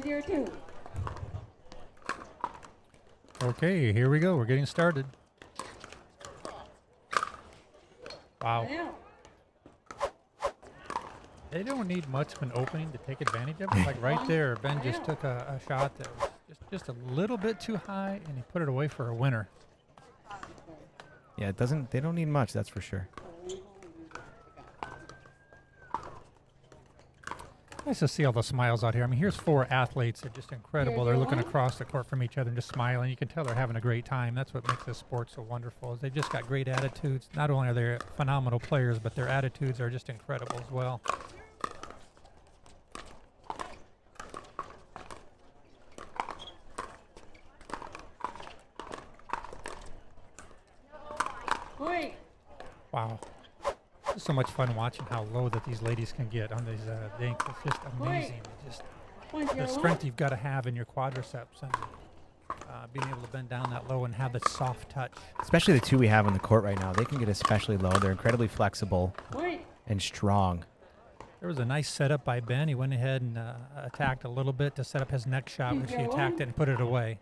0-0-2. Okay, here we go. We're getting started. Wow. They don't need much of an opening to take advantage of it. Like right there, Ben just took a shot that was just a little bit too high, and he put it away for a winner. Yeah, they don't need much, that's for sure. Nice to see all the smiles out here. I mean, here's 4 athletes. They're just incredible. They're looking across the court from each other and just smiling. You can tell they're having a great time. That's what makes this sport so wonderful, is they just got great attitudes. Not only are they phenomenal players, but their attitudes are just incredible as well. Wow. It's so much fun watching how low that these ladies can get on these dinks. It's just amazing. Just the strength you've got to have in your quadriceps and being able to bend down that low and have the soft touch. Especially the 2 we have on the court right now. They can get especially low. They're incredibly flexible and strong. There was a nice setup by Ben. He went ahead and attacked a little bit to set up his next shot, which he attacked it and put it away.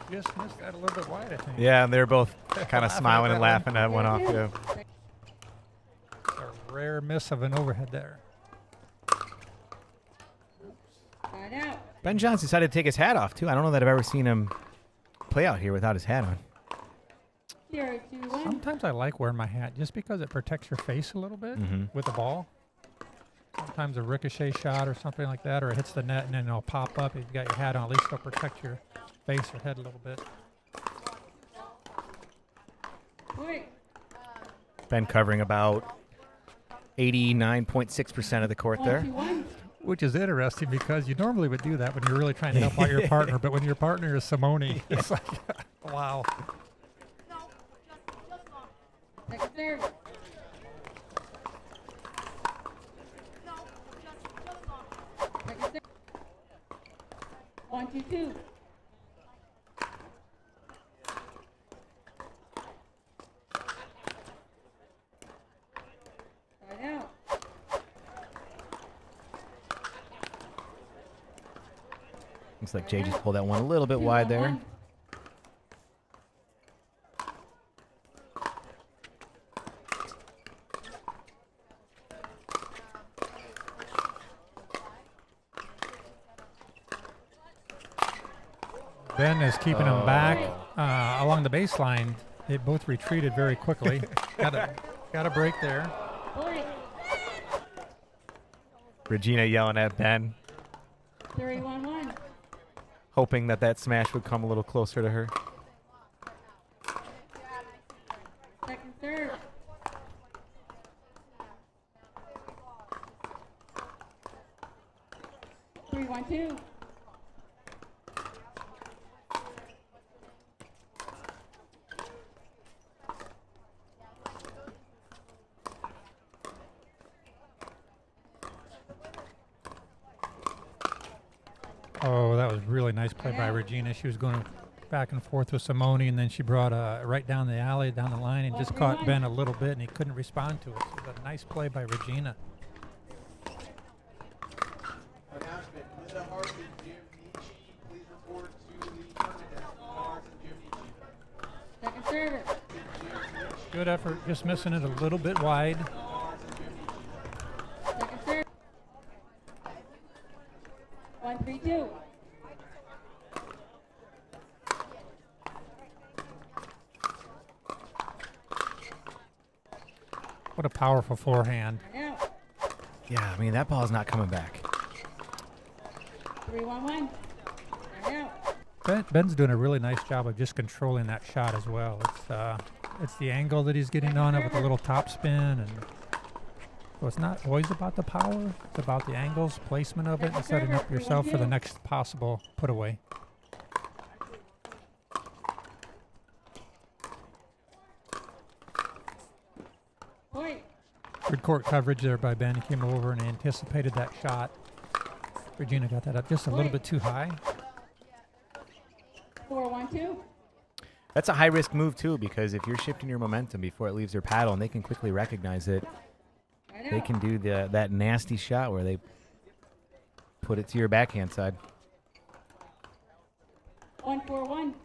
Just missed that a little bit wide, I think. Yeah, and they're both kind of smiling and laughing that one off, too. A rare miss of an overhead there. Ben Johns decided to take his hat off, too. I don't know that I've ever seen him play out here without his hat on. Sometimes I like wearing my hat just because it protects your face a little bit with the ball. Sometimes a ricochet shot or something like that, or it hits the net and then it'll pop up. If you've got your hat on, at least it'll protect your face or head a little bit. Ben covering about 89.6% of the court there. Which is interesting because you normally would do that when you're really trying to help out your partner, but when your partner is Simone, it's like, wow. Second serve. Second serve. 1-2-2. Looks like Jay just pulled that one a little bit wide there. Ben is keeping them back along the baseline. They both retreated very quickly. got a break there. Regina yelling at Ben, 3-1-1. hoping that smash would come a little closer to her. Second serve. Three, 1-2. Oh, that was really nice play by Regina. She was going back and forth with Simone, and then she brought right down the alley, down the line, and just caught Ben a little bit, and he couldn't respond to it. So it was a nice play by Regina. Second serve. Good effort, just missing it a little bit wide. Second serve. 1-3-2. What a powerful forehand. Yeah, I mean, that ball's not coming back. 3-1-1. Ben's doing a really nice job of just controlling that shot as well. It's the angle that he's getting on it with a little top spin, and so it's not always about the power. It's about the angles, placement of it, and setting up yourself for the next possible put away. Good court coverage there by Ben. He came over and anticipated that shot. Regina got that up just a little bit too high. 4-1-2. That's a high-risk move, too, because if you're shifting your momentum before it leaves their paddle and they can quickly recognize it, they can do that nasty shot where they put it to your backhand side. 1-4-1.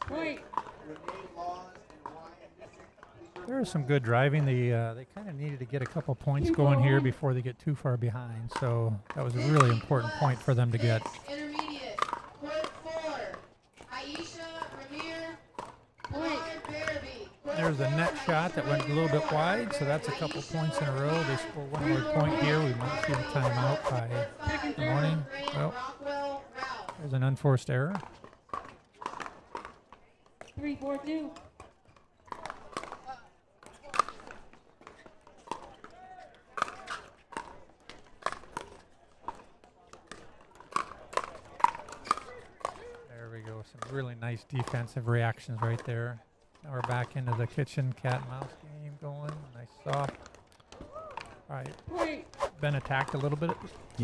Point. There was some good driving. They kind of needed to get a couple points going here before they get too far behind. So that was a really important point for them to get. Intermediate. Court 4. Aisha Ramir. There's a net shot that went a little bit wide, so that's a couple points in a row. They score one more point here. We might see a timeout by Simone. Well, there's an unforced error. 3-4-2. There we go. Some really nice defensive reactions right there. Now we're back into the kitchen cat and mouse game going. Nice soft. All right. Been attacked a little bit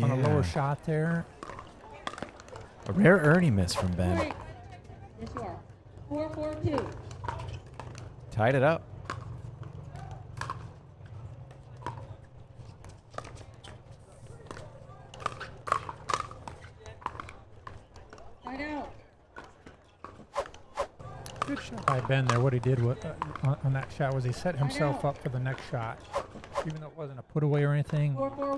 on a lower shot there. A rare Ernie miss from Ben. Yes, you are. 4-4-2. Tied it up. Tied out. Good shot by Ben there. What he did on that shot was he set himself up for the next shot. Even though it wasn't a put away or anything,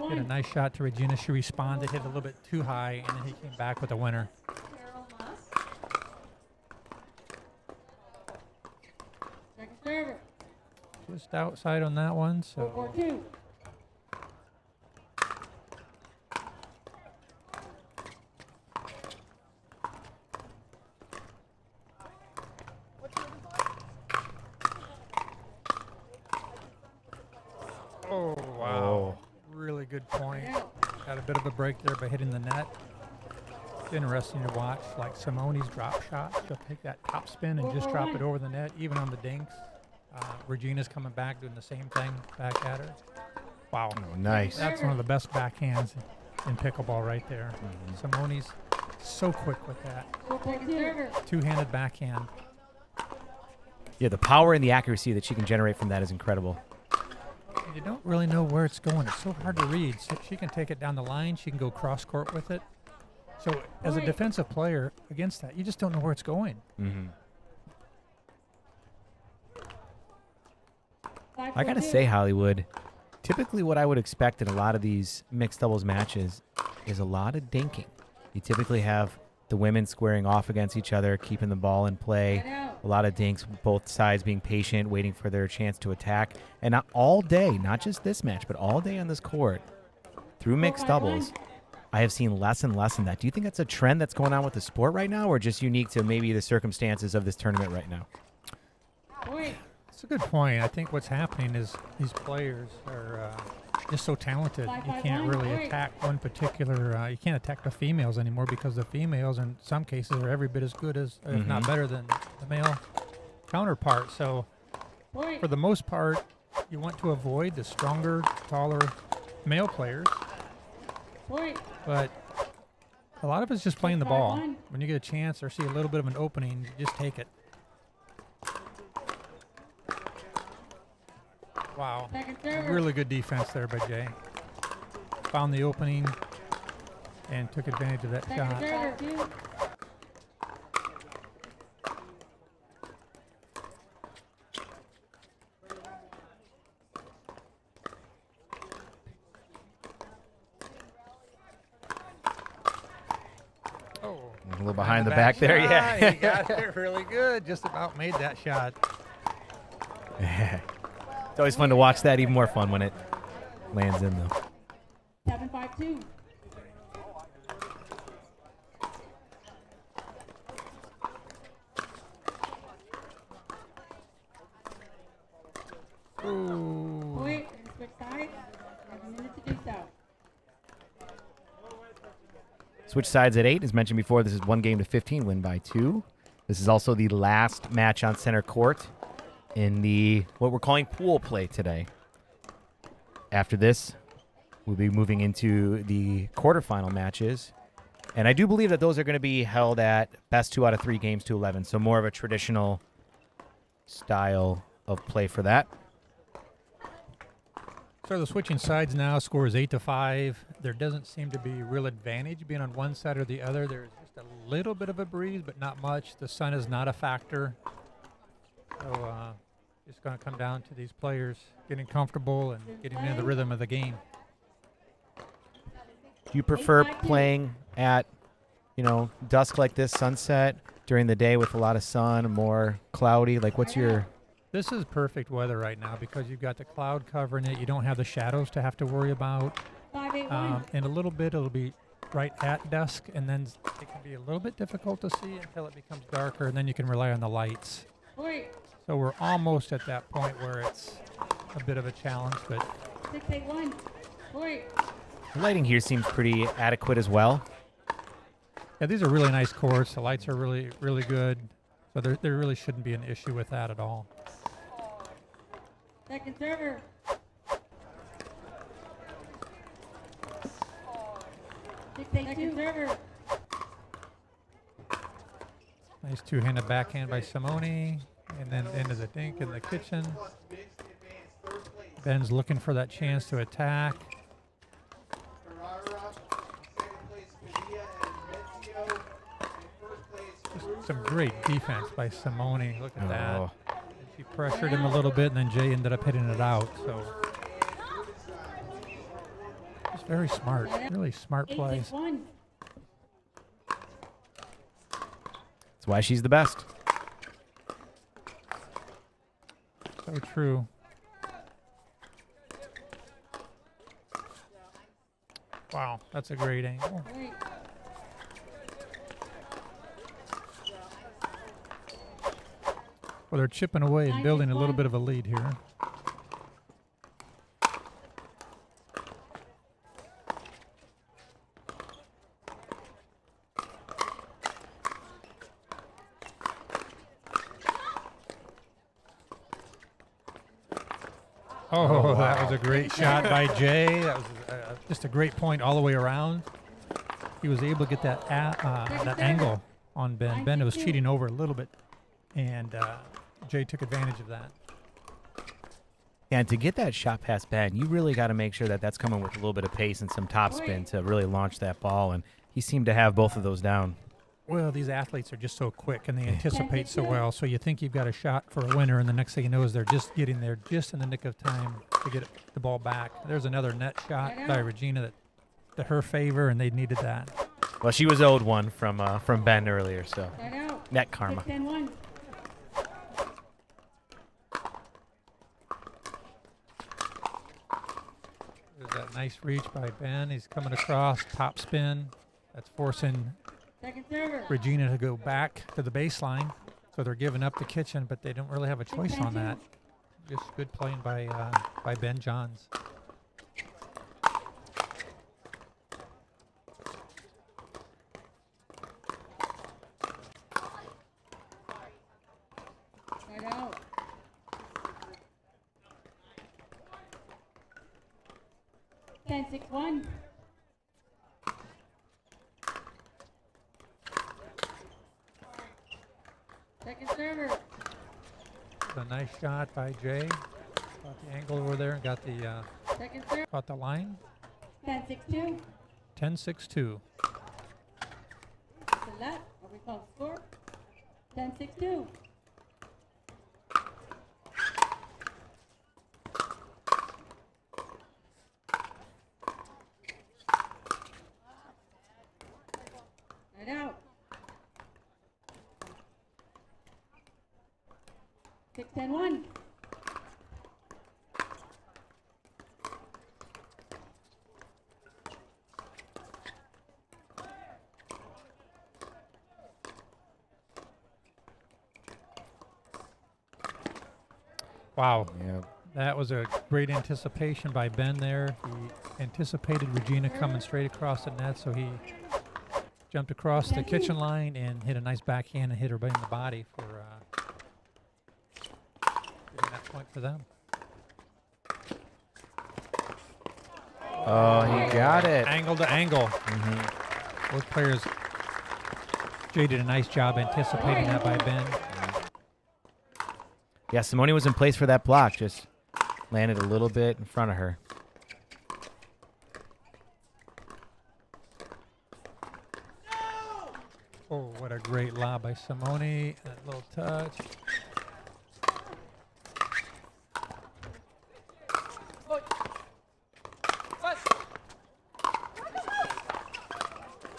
hit a nice shot to Regina. She responded, hit a little bit too high, and then he came back with a winner. Second server. Just outside on that one. So 4-4-2. oh wow, really good point. Got a bit of a break there by hitting the net. It's interesting to watch, like Simone's drop shot. She'll take that top spin and just drop it over the net, even on the dinks. Regina's coming back doing the same thing back at her. Wow. Oh, nice. That's one of the best backhands in pickleball right there. Simone's so quick with that. Second server. Two-handed backhand. Yeah, the power and the accuracy that she can generate from that is incredible. You don't really know where it's going. It's so hard to read. So she can take it down the line. She can go cross-court with it. So as a defensive player against that, you just don't know where it's going. Mm-hmm. I got to say, Hollywood, typically what I would expect in a lot of these mixed doubles matches is a lot of dinking. You typically have the women squaring off against each other, keeping the ball in play. A lot of dinks, both sides being patient, waiting for their chance to attack. And not all day, not just this match, but all day on this court, through mixed doubles, I have seen less and less in that. Do you think that's a trend that's going on with the sport right now, or just unique to maybe the circumstances of this tournament right now? That's a good point. I think what's happening is these players are just so talented. You can't really attack one particular. You can't attack the females anymore because the females, in some cases, are every bit as good as, if not better than the male counterpart. So, for the most part, you want to avoid the stronger, taller male players. But a lot of it's just playing the ball. When you get a chance or see a little bit of an opening, you just take it. Wow. Really good defense there by Jay. Found the opening and took advantage of that shot. A little behind the back there, yeah. He got it really good. Just about made that shot. It's always fun to watch that. Even more fun when it lands in, though. 7-5-2. Point. Switch sides. Have a minute to do so. Switch sides at 8. As mentioned before, this is 1-15 win by 2. This is also the last match on center court in the what we're calling pool play today. After this, we'll be moving into the quarterfinal matches. And I do believe that those are going to be held at best 2 out of 3 games to 11. So more of a traditional style of play for that. So the switching sides now, score is 8-5. There doesn't seem to be real advantage being on one side or the other. There's just a little bit of a breeze, but not much. The sun is not a factor. So it's going to come down to these players getting comfortable and getting into the rhythm of the game. Do you prefer playing at, dusk like this, sunset, during the day with a lot of sun, more cloudy? Like, what's your... This is perfect weather right now because you've got the cloud covering it. You don't have the shadows to have to worry about. In a little bit, it'll be right at dusk, and then it can be a little bit difficult to see until it becomes darker, and then you can rely on the lights. So we're almost at that point where it's a bit of a challenge, but 6-8-1. The lighting here seems pretty adequate as well. yeah, these are really nice courts. The lights are really, really good. So there really shouldn't be an issue with that at all. Second server. Second server. Nice two-handed backhand by Simone, and then into the dink in the kitchen. Ben's looking for that chance to attack. Just some great defense by Simone. Look at that. She pressured him a little bit, and then Jay ended up hitting it out. So just very smart, really smart plays. 8-6-1. That's why she's the best. So true. Wow, that's a great angle. Well, they're chipping away and building a little bit of a lead here. Oh, that was a great shot by Jay. That was just a great point all the way around. He was able to get that that angle on Ben. Ben was cheating over a little bit, and Jay took advantage of that. And to get that shot past Ben, you really got to make sure that that's coming with a little bit of pace and some topspin to really launch that ball, and he seemed to have both of those down. Well, these athletes are just so quick, and they anticipate so well, so you think you've got a shot for a winner, and the next thing you know is they're just getting there just in the nick of time to get the ball back. There's another net shot by Regina that to her favor, and they needed that. Well, she was owed one from Ben earlier, so net karma. 6-10-1. There's that nice reach by Ben. He's coming across, top spin. That's forcing Second server. Regina to go back to the baseline. So they're giving up the kitchen, but they don't really have a choice on that. Just good playing by Ben Johns. Right out. Ten, 6-1. Second server. A nice shot by Jay. Got the angle over there and got the Second server. caught the line. 10-6-2. 10-6-2. Select. What we call score. 10-6-2. Right out. 6-10-1. Wow. Yeah. That was a great anticipation by Ben there. He anticipated Regina coming straight across the net, so he jumped across the kitchen line and hit a nice backhand and hit her in the body for getting that point for them. Oh, he got it. Angle to angle. Both players. Jay did a nice job anticipating that by Ben. Yeah, Simone was in place for that block. Just landed a little bit in front of her. Oh, what a great lob by Simone. That little touch.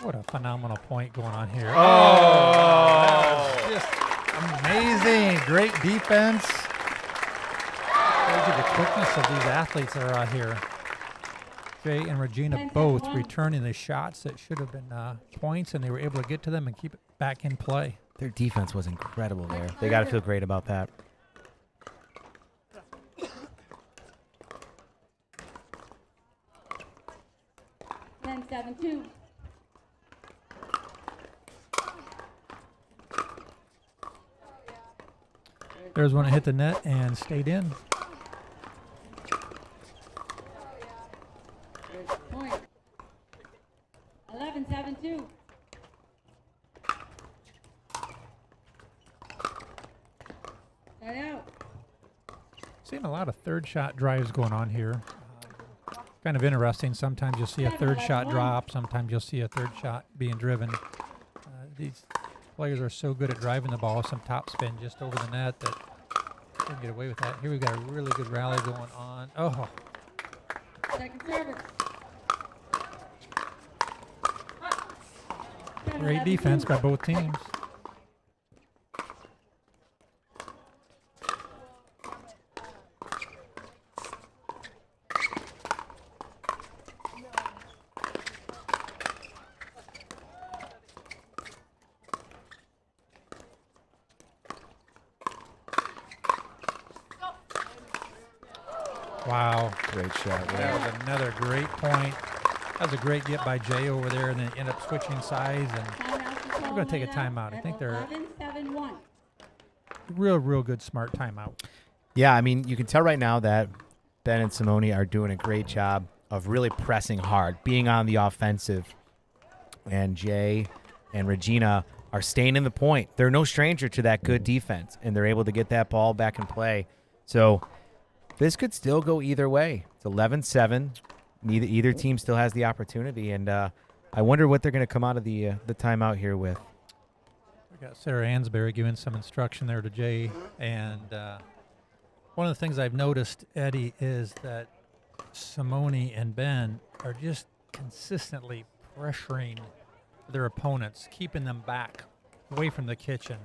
What a phenomenal point going on here. Oh, Just amazing. Great defense. shows you the quickness of these athletes that are out here. Jay and Regina both returning the shots that should have been points, and they were able to get to them and keep it back in play. Their defense was incredible there. They got to feel great about that. Then 7-2. There's one that hit the net and stayed in. Point. 11-7-2. Start out. Seeing a lot of third shot drives going on here. Kind of interesting. Sometimes you'll see a third shot drop. Sometimes you'll see a third shot being driven. These players are so good at driving the ball. Some top spin just over the net that they can get away with that. Here we've got a really good rally going on. Oh, Second service. great defense by both teams. Wow. Great shot. That Yeah. was another great point. That was a great get by Jay over there, and then end up switching sides. And we're going to take a timeout. I think they're 11-7-1. real good smart timeout. Yeah, I mean, you can tell right now that Ben and Simone are doing a great job of really pressing hard, being on the offensive. And Jay and Regina are staying in the point. They're no stranger to that good defense, and they're able to get that ball back in play. So this could still go either way. It's 11-7. Either team still has the opportunity, and I wonder what they're going to come out of the timeout here with. We got Sarah Ansberry giving some instruction there to Jay. And one of the things I've noticed, Eddie, is that Simone and Ben are just consistently pressuring their opponents, keeping them back away from the kitchen.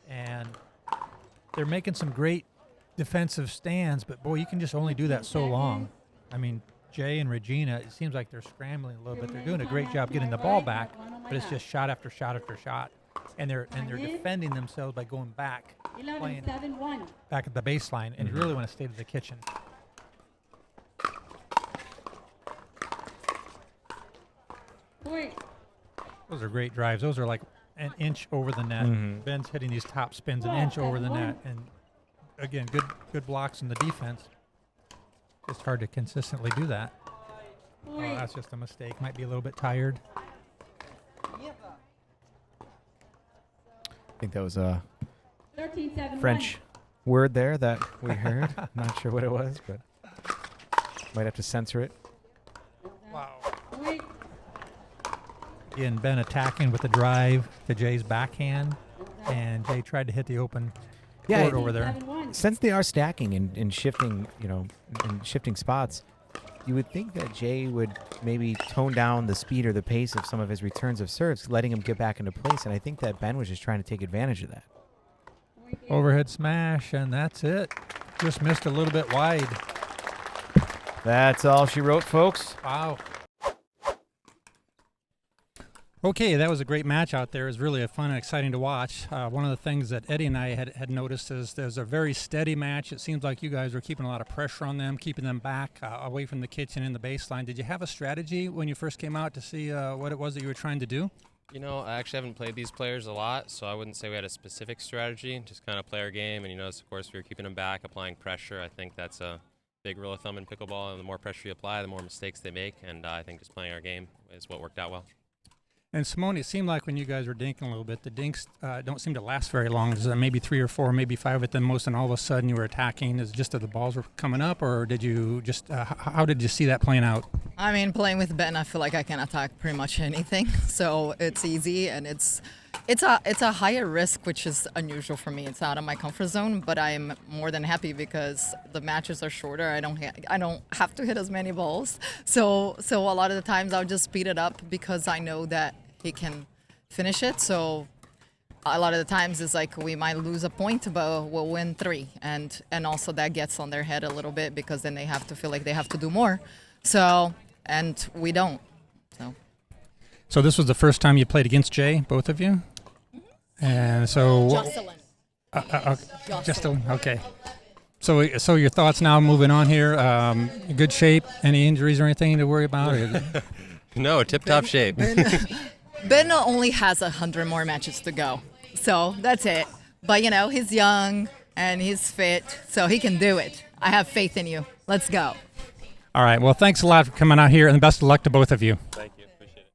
And they're making some great defensive stands, but boy, you can just only do that so long. I mean, Jay and Regina, it seems like they're scrambling a little bit. They're doing a great job getting the ball back, but it's just shot after shot after shot. And they're defending themselves by going back, playing 11-7-1. back at the baseline, and you really want to stay to the kitchen. Point. Those are great drives. Those are like an inch over the net. Ben's hitting these top spins an inch over the net, and again, good blocks in the defense. Just hard to consistently do that. Oh, Point. that's just a mistake. Might be a little bit tired. I think that was a 13-7-1. French word there that we heard. Not sure what it was, but might have to censor it. Wow. Point. Again, Ben attacking with the drive to Jay's backhand, and Jay tried to hit the open court over there. 7-1. Since they are stacking and shifting, in shifting spots, you would think that Jay would maybe tone down the speed or the pace of some of his returns of serves, letting him get back into place. And I think that Ben was just trying to take advantage of that. Overhead smash, and that's it. Just missed a little bit wide. That's all she wrote, folks. Wow. Okay, that was a great match out there. It was really fun and exciting to watch. One of the things that Eddie and I had noticed is there's a very steady match. It seems like you guys were keeping a lot of pressure on them, keeping them back away from the kitchen in the baseline. Did you have a strategy when you first came out to see what it was that you were trying to do? You know, I actually haven't played these players a lot, so I wouldn't say we had a specific strategy. Just kind of play our game, and of course, we were keeping them back, applying pressure. I think that's big rule of thumb in pickleball, and the more pressure you apply, the more mistakes they make. And I think just playing our game is what worked out well. And Simone, it seemed like when you guys were dinking a little bit, the dinks don't seem to last very long. Is it maybe 3 or 4, maybe 5 at the most, and all of a sudden you were attacking? Is it just that the balls were coming up, or did you just how did you see that playing out? I mean, playing with Ben, I feel like I can attack pretty much anything, so it's easy, and it's a higher risk, which is unusual for me. It's out of my comfort zone, but I'm more than happy because the matches are shorter. I don't have to hit as many balls, so a lot of the times I'll just speed it up because I know that he can finish it. So a lot of the times it's like we might lose a point, but we'll win 3, and also that gets on their head a little bit because then they have to feel like they have to do more. So and we don't. So this was the first time you played against Jay, both of you? And so Jocelyn, okay. So your thoughts now moving on here, good shape, any injuries or anything to worry about? No, tip-top shape. Ben only has 100 more matches to go, so that's it. But, he's young and he's fit, so he can do it. I have faith in you. Let's go. All right, well, thanks a lot for coming out here, and best of luck to both of you. Thank you.